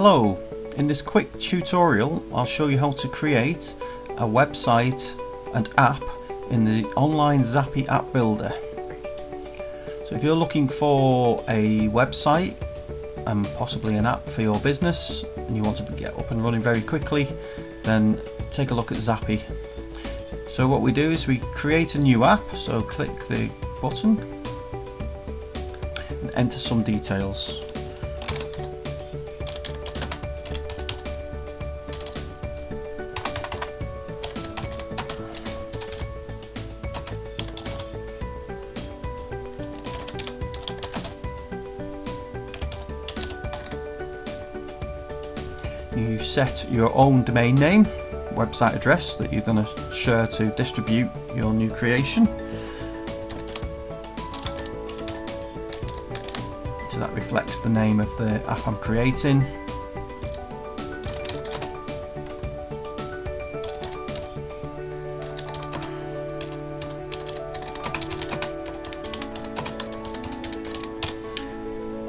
Hello, in this quick tutorial I'll show you how to create a website and app in the online Zappy app builder. So if you're looking for a website and possibly an app for your business and you want to get up and running very quickly, then take a look at Zappy. So what we do is we create a new app, so click the button and enter some details. You set your own domain name, website address that you're going to share to distribute your new creation. So that reflects the name of the app I'm creating.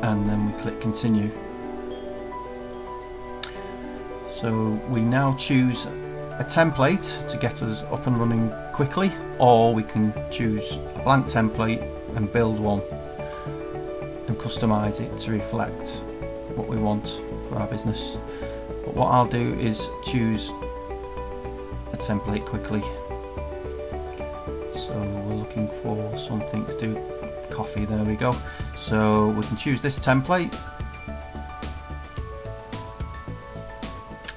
And then we click continue. So we now choose a template to get us up and running quickly, or we can choose a blank template and build one and customize it to reflect what we want for our business. But what I'll do is choose a template quickly. So we're looking for something to do coffee, there we go. So we can choose this template,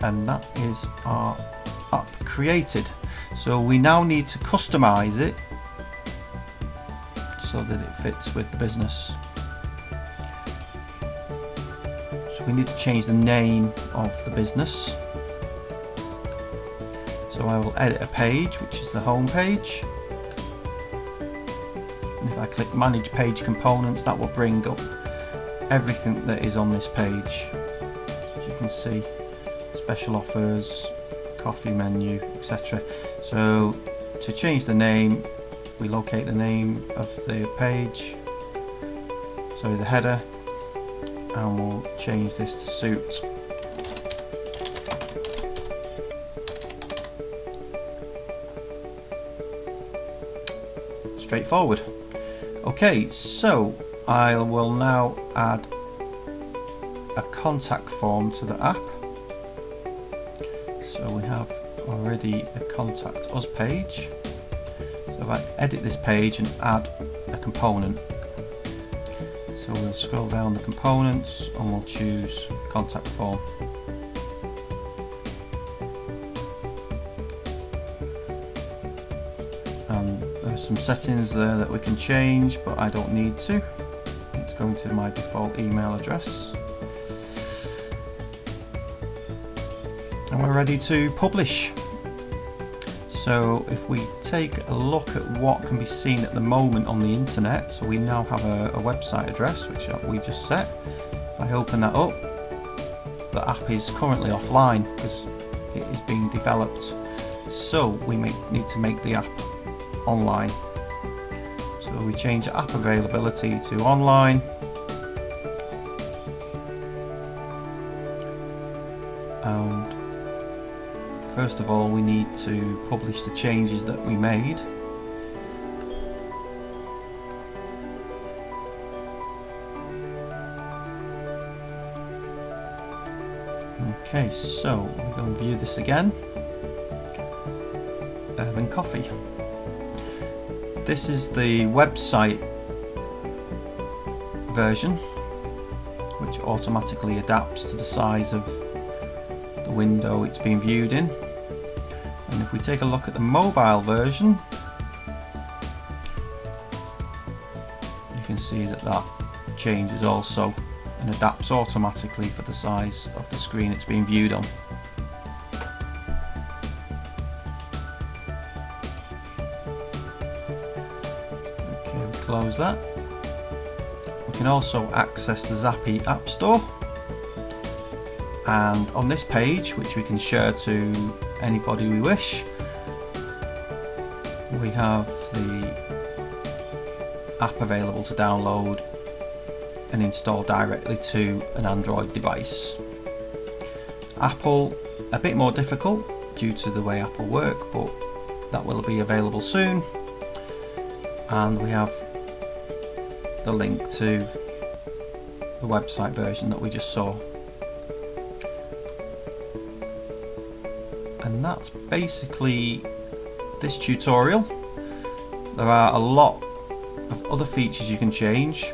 and that is our app created. So we now need to customize it so that it fits with the business. So we need to change the name of the business. So I will edit a page, which is the home page. And if I click manage page components, that will bring up everything that is on this page. As you can see, special offers, coffee menu, etc. So to change the name, we locate the name of the page, so the header, and we'll change this to suit. Straightforward. Okay, so I will now add a contact form to the app. So we have already a contact us page. So if I edit this page and add a component, so we'll scroll down the components and we'll choose contact form. And there's some settings there that we can change, but I don't need to. It's going to my default email address. And we're ready to publish. So if we take a look at what can be seen at the moment on the internet, so we now have a website address which we just set. If I open that up, the app is currently offline because it is being developed. So we need to make the app online. So we change app availability to online. And first of all, we need to publish the changes that we made. Okay, so we're going to view this again. Urban Coffee. This is the website version, which automatically adapts to the size of the window it's being viewed in. And if we take a look at the mobile version, you can see that that changes also and adapts automatically for the size of the screen it's being viewed on. Okay, we close that. We can also access the Zappy App Store. And on this page, which we can share to anybody we wish, we have the app available to download and install directly to an Android device. Apple, a bit more difficult due to the way Apple work, but that will be available soon. And we have the link to the website version that we just saw. And that's basically this tutorial. There are a lot of other features you can change,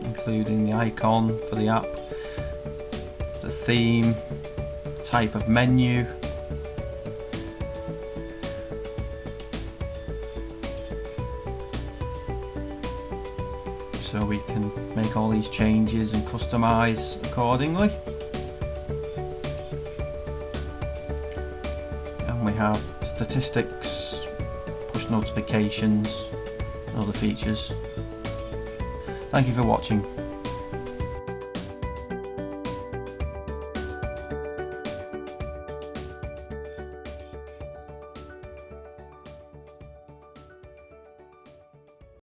including the icon for the app, the theme, type of menu, so we can make all these changes and customize accordingly. And we have statistics, push notifications and other features. Thank you for watching.